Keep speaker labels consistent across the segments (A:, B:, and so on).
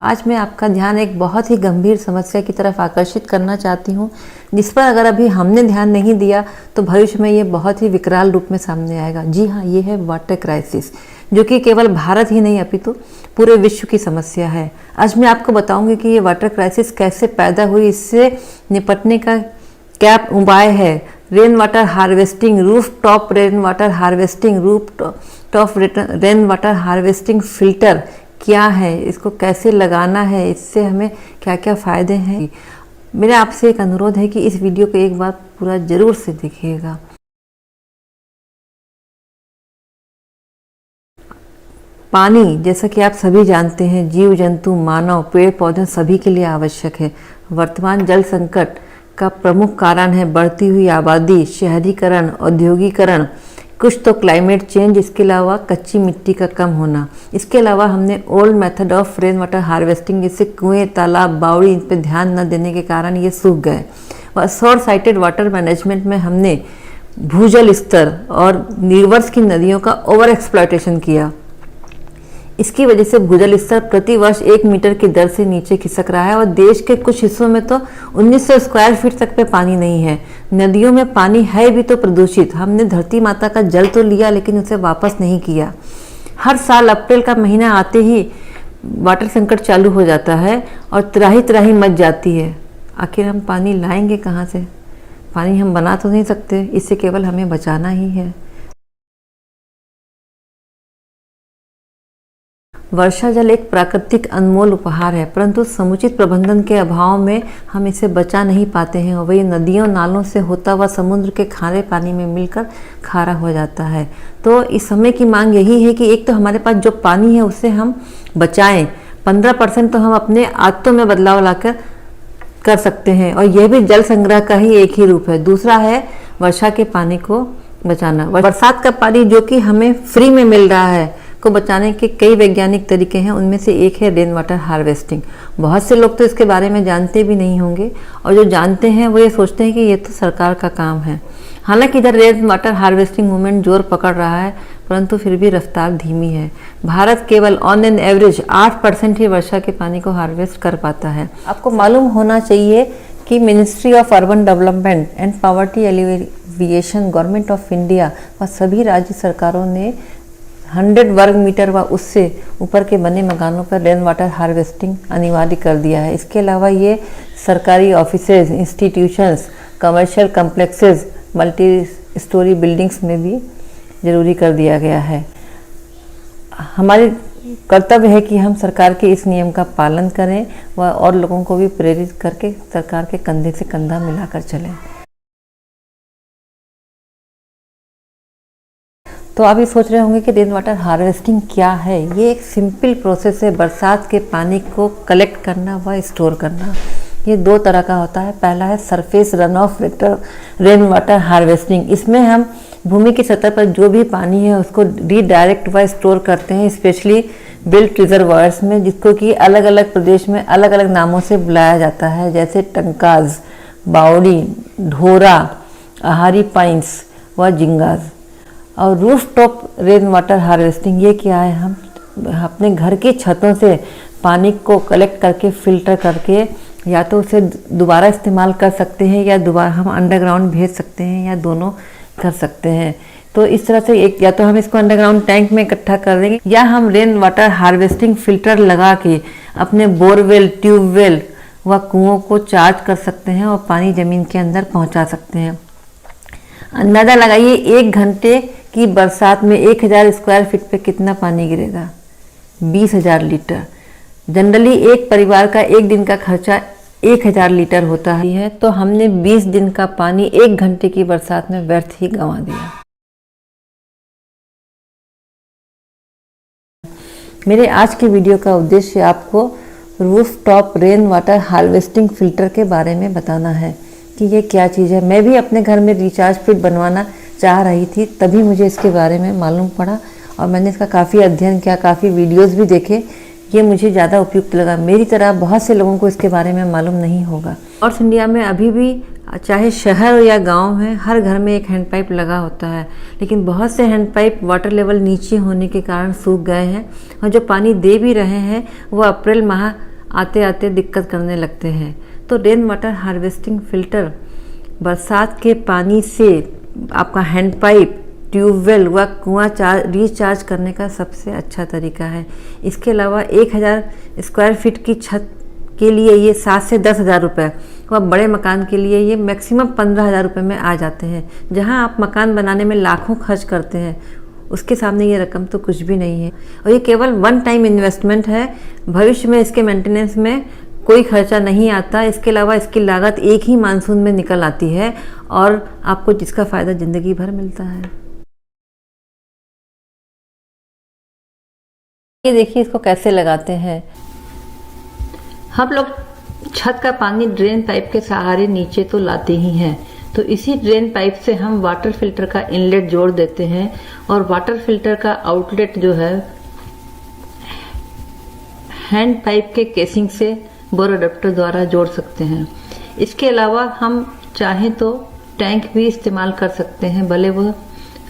A: आज मैं आपका ध्यान एक बहुत ही गंभीर समस्या की तरफ आकर्षित करना चाहती हूँ, जिस पर अगर अभी हमने ध्यान नहीं दिया तो भविष्य में ये बहुत ही विकराल रूप में सामने आएगा। जी हाँ, ये है वाटर क्राइसिस, जो कि केवल भारत ही नहीं अपितु पूरे विश्व की समस्या है। आज मैं आपको बताऊंगी कि ये वाटर क्राइसिस कैसे पैदा हुई, इससे निपटने का क्या उपाय है। Rain water harvesting, roof top rain water harvesting, rain water harvesting filter क्या है, इसको कैसे लगाना है, इससे हमें क्या क्या फ़ायदे हैं। मेरा आपसे एक अनुरोध है कि इस वीडियो को एक बार पूरा ज़रूर से देखिएगा। पानी, जैसा कि आप सभी जानते हैं, जीव जंतु, मानव, पेड़ पौधे सभी के लिए आवश्यक है। वर्तमान जल संकट का प्रमुख कारण है बढ़ती हुई आबादी, शहरीकरण, औद्योगिकरण, कुछ तो क्लाइमेट चेंज, इसके अलावा कच्ची मिट्टी का कम होना। इसके अलावा हमने old method of rain water harvesting, जैसे कुएं, तालाब, बावड़ी, इन पर ध्यान न देने के कारण ये सूख गए। और शॉर्ट साइटेड वाटर मैनेजमेंट में हमने भूजल स्तर और रिवर्स की नदियों का ओवर एक्सप्लॉयटेशन किया। इसकी वजह से भूजल स्तर प्रति वर्ष 1 मीटर की दर से नीचे खिसक रहा है और देश के कुछ हिस्सों में तो 1900 स्क्वायर फीट तक पे पानी नहीं है। नदियों में पानी है भी तो प्रदूषित। हमने धरती माता का जल तो लिया लेकिन उसे वापस नहीं किया। हर साल अप्रैल का महीना आते ही वाटर संकट चालू हो जाता है और त्राही त्राही मच जाती है। आखिर हम पानी लाएंगे कहाँ से? पानी हम बना तो नहीं सकते, इससे केवल हमें बचाना ही है। वर्षा जल एक प्राकृतिक अनमोल उपहार है, परंतु समुचित प्रबंधन के अभाव में हम इसे बचा नहीं पाते हैं और वही नदियों नालों से होता हुआ समुद्र के खारे पानी में मिलकर खारा हो जाता है। तो इस समय की मांग यही है कि एक तो हमारे पास जो पानी है उसे हम बचाएं। 15% तो हम अपने आदतों में बदलाव लाकर कर सकते हैं और यह भी जल संग्रह का ही एक ही रूप है। दूसरा है वर्षा के पानी को बचाना। बरसात का पानी जो कि हमें फ्री में मिल रहा है को बचाने के कई वैज्ञानिक तरीके हैं। उनमें से एक है रेन वाटर हार्वेस्टिंग। बहुत से लोग तो इसके बारे में जानते भी नहीं होंगे और जो जानते हैं वो ये सोचते हैं कि ये तो सरकार का काम है। हालांकि इधर रेन वाटर हार्वेस्टिंग मूवमेंट जोर पकड़ रहा है, परंतु फिर भी रफ्तार धीमी है। भारत केवल ऑन एन एवरेज 8% ही वर्षा के पानी को हार्वेस्ट कर पाता है। आपको मालूम होना चाहिए कि ministry of urban development and poverty alleviation, government of India व सभी राज्य सरकारों ने 100 वर्ग मीटर व उससे ऊपर के बने मकानों पर रेन वाटर हार्वेस्टिंग अनिवार्य कर दिया है। इसके अलावा ये सरकारी offices, institutions, commercial complexes, multi storey buildings में भी ज़रूरी कर दिया गया है। हमारी कर्तव्य है कि हम सरकार के इस नियम का पालन करें व और लोगों को भी प्रेरित करके सरकार के कंधे से कंधा मिलाकर चलें। तो आप ये सोच रहे होंगे कि रेन वाटर हार्वेस्टिंग क्या है। ये एक सिंपल प्रोसेस है बरसात के पानी को कलेक्ट करना व स्टोर करना। ये 2 तरह का होता है। पहला है surface run of rain water harvesting. इसमें हम भूमि की सतह पर जो भी पानी है उसको रीडायरेक्ट व स्टोर करते हैं, स्पेशली बिल्ट रिजर्वायर्स में, जिसको कि अलग अलग प्रदेश में अलग अलग नामों से बुलाया जाता है, जैसे टंकाज, बावड़ी, ढोरा, आहारी पाइंस व जिंगाज। और roof top rain water harvesting ये क्या है? हम अपने घर की छतों से पानी को कलेक्ट करके फिल्टर करके या तो उसे दोबारा इस्तेमाल कर सकते हैं या दोबारा हम अंडरग्राउंड भेज सकते हैं या दोनों कर सकते हैं। तो इस तरह से एक या तो हम इसको अंडरग्राउंड टैंक में इकट्ठा कर देंगे या हम रेन वाटर हार्वेस्टिंग फिल्टर लगा के अपने बोरवेल, ट्यूबवेल व कुओं को चार्ज कर सकते हैं और पानी ज़मीन के अंदर पहुँचा सकते हैं। अंदाज़ा लगाइए 1 घंटे की बरसात में 1000 स्क्वायर फीट पे कितना पानी गिरेगा? 20,000 लीटर। जनरली एक परिवार का 1 दिन का खर्चा 1000 लीटर होता है, तो हमने 20 दिन का पानी 1 घंटे की बरसात में व्यर्थ ही गंवा दिया। मेरे आज के वीडियो का उद्देश्य आपको roof top rain water harvesting filter के बारे में बताना है कि ये क्या चीज़ है। मैं भी अपने घर में रिचार्ज पिट बनवाना चाह रही थी, तभी मुझे इसके बारे में मालूम पड़ा और मैंने इसका काफ़ी अध्ययन किया, काफ़ी वीडियोस भी देखे। ये मुझे ज़्यादा उपयुक्त लगा। मेरी तरह बहुत से लोगों को इसके बारे में मालूम नहीं होगा। नॉर्थ इंडिया में अभी भी चाहे शहर या गांव है, हर घर में एक हैंडपाइप लगा होता है, लेकिन बहुत से हैंडपाइप वाटर लेवल नीचे होने के कारण सूख गए हैं और जो पानी दे भी रहे हैं वो अप्रैल माह आते आते दिक्कत करने लगते हैं। तो रेन वाटर हार्वेस्टिंग फ़िल्टर बरसात के पानी से आपका हैंडपाइप, ट्यूबवेल व कुआं रिचार्ज करने का सबसे अच्छा तरीका है। इसके अलावा 1000 स्क्वायर फीट की छत के लिए ये 7 से 10,000 रुपये व बड़े मकान के लिए ये मैक्सिमम 15,000 रुपये में आ जाते हैं। जहां आप मकान बनाने में लाखों खर्च करते हैं, उसके सामने ये रकम तो कुछ भी नहीं है। और ये केवल वन टाइम इन्वेस्टमेंट है। भविष्य में इसके मेंटेनेंस में कोई खर्चा नहीं आता। इसके अलावा इसकी लागत एक ही मानसून में निकल आती है और आपको जिसका फ़ायदा ज़िंदगी भर मिलता है। ये देखिए इसको कैसे लगाते हैं। हम लोग छत का पानी ड्रेन पाइप के सहारे नीचे तो लाते ही हैं, तो इसी ड्रेन पाइप से हम वाटर फिल्टर का इनलेट जोड़ देते हैं और वाटर फिल्टर का आउटलेट जो है हैंड पाइप के केसिंग से बोर अडेप्टर द्वारा जोड़ सकते हैं। इसके अलावा हम चाहें तो टैंक भी इस्तेमाल कर सकते हैं, भले वह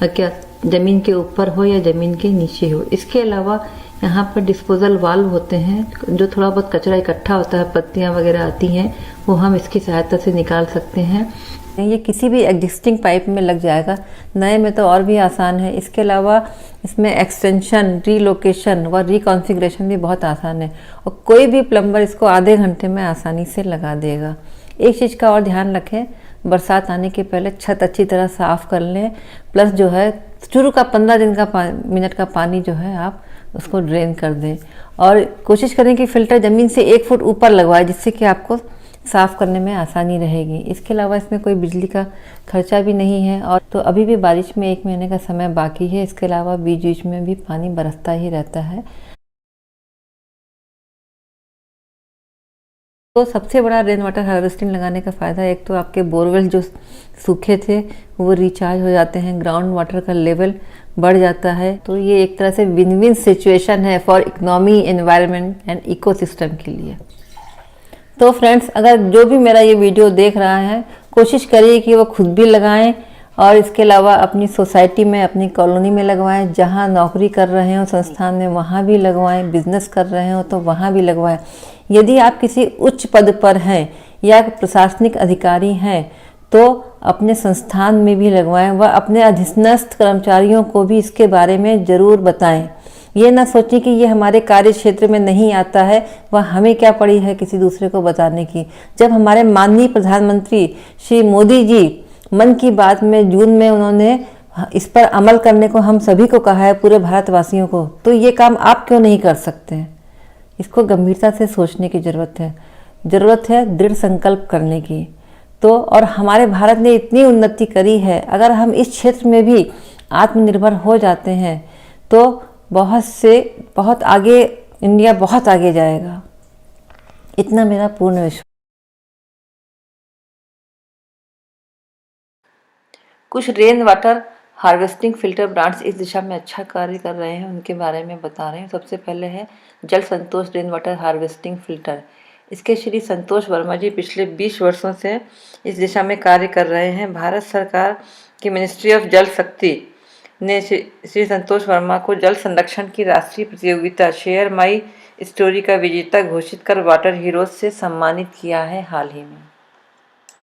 A: क्या ज़मीन के ऊपर हो या ज़मीन के नीचे हो। इसके अलावा यहाँ पर डिस्पोजल वाल्व होते हैं, जो थोड़ा बहुत कचरा इकट्ठा होता है, पत्तियाँ वगैरह आती हैं, वो हम इसकी सहायता से निकाल सकते हैं। ये किसी भी एग्जिस्टिंग पाइप में लग जाएगा, नए में तो और भी आसान है। इसके अलावा इसमें एक्सटेंशन, रीलोकेशन व रिकॉन्फ़िगरेशन भी बहुत आसान है और कोई भी प्लम्बर इसको आधे घंटे में आसानी से लगा देगा। एक चीज़ का और ध्यान रखें, बरसात आने के पहले छत अच्छी तरह साफ़ कर लें, प्लस जो है शुरू का 15 मिनट का पानी जो है आप उसको ड्रेन कर दें और कोशिश करें कि फ़िल्टर ज़मीन से 1 फुट ऊपर लगवाए, जिससे कि आपको साफ़ करने में आसानी रहेगी। इसके अलावा इसमें कोई बिजली का खर्चा भी नहीं है और तो अभी भी बारिश में 1 महीने का समय बाकी है। इसके अलावा बीच बीच में भी पानी बरसता ही रहता है। तो सबसे बड़ा रेन वाटर हार्वेस्टिंग लगाने का फ़ायदा, एक तो आपके बोरवेल जो सूखे थे वो रिचार्ज हो जाते हैं, ग्राउंड वाटर का लेवल बढ़ जाता है। तो ये एक तरह से विन विन सिचुएशन है for economy, environment and ecosystem के लिए। तो फ्रेंड्स, अगर जो भी मेरा ये वीडियो देख रहा है, कोशिश करिए कि वो खुद भी लगाएं और इसके अलावा अपनी सोसाइटी में, अपनी कॉलोनी में लगवाएं, जहां नौकरी कर रहे हो संस्थान में वहां भी लगवाएं, बिजनेस कर रहे हो तो वहां भी लगवाएं। यदि आप किसी उच्च पद पर हैं या प्रशासनिक अधिकारी हैं तो अपने संस्थान में भी लगवाएं व अपने अधीनस्थ कर्मचारियों को भी इसके बारे में ज़रूर बताएं। ये ना सोचें कि ये हमारे कार्य क्षेत्र में नहीं आता है, वह हमें क्या पड़ी है किसी दूसरे को बताने की। जब हमारे माननीय प्रधानमंत्री श्री मोदी जी मन की बात में जून में उन्होंने इस पर अमल करने को हम सभी को कहा है, पूरे भारतवासियों को, तो ये काम आप क्यों नहीं कर सकते हैं? इसको गंभीरता से सोचने की ज़रूरत है दृढ़ संकल्प करने की। तो और हमारे भारत ने इतनी उन्नति करी है, अगर हम इस क्षेत्र में भी आत्मनिर्भर हो जाते हैं तो बहुत आगे, इंडिया बहुत आगे जाएगा, इतना मेरा पूर्ण विश्वास। कुछ rain water harvesting filter brands इस दिशा में अच्छा कार्य कर रहे हैं, उनके बारे में बता रहे हैं। सबसे पहले है जल संतोष रेन वाटर हार्वेस्टिंग फिल्टर। इसके श्री संतोष वर्मा जी पिछले 20 वर्षों से इस दिशा में कार्य कर रहे हैं। भारत सरकार की मिनिस्ट्री ऑफ जल शक्ति ने श्री संतोष वर्मा को जल संरक्षण की राष्ट्रीय प्रतियोगिता शेयर माई स्टोरी का विजेता घोषित कर वाटर हीरोज से सम्मानित किया है हाल ही में।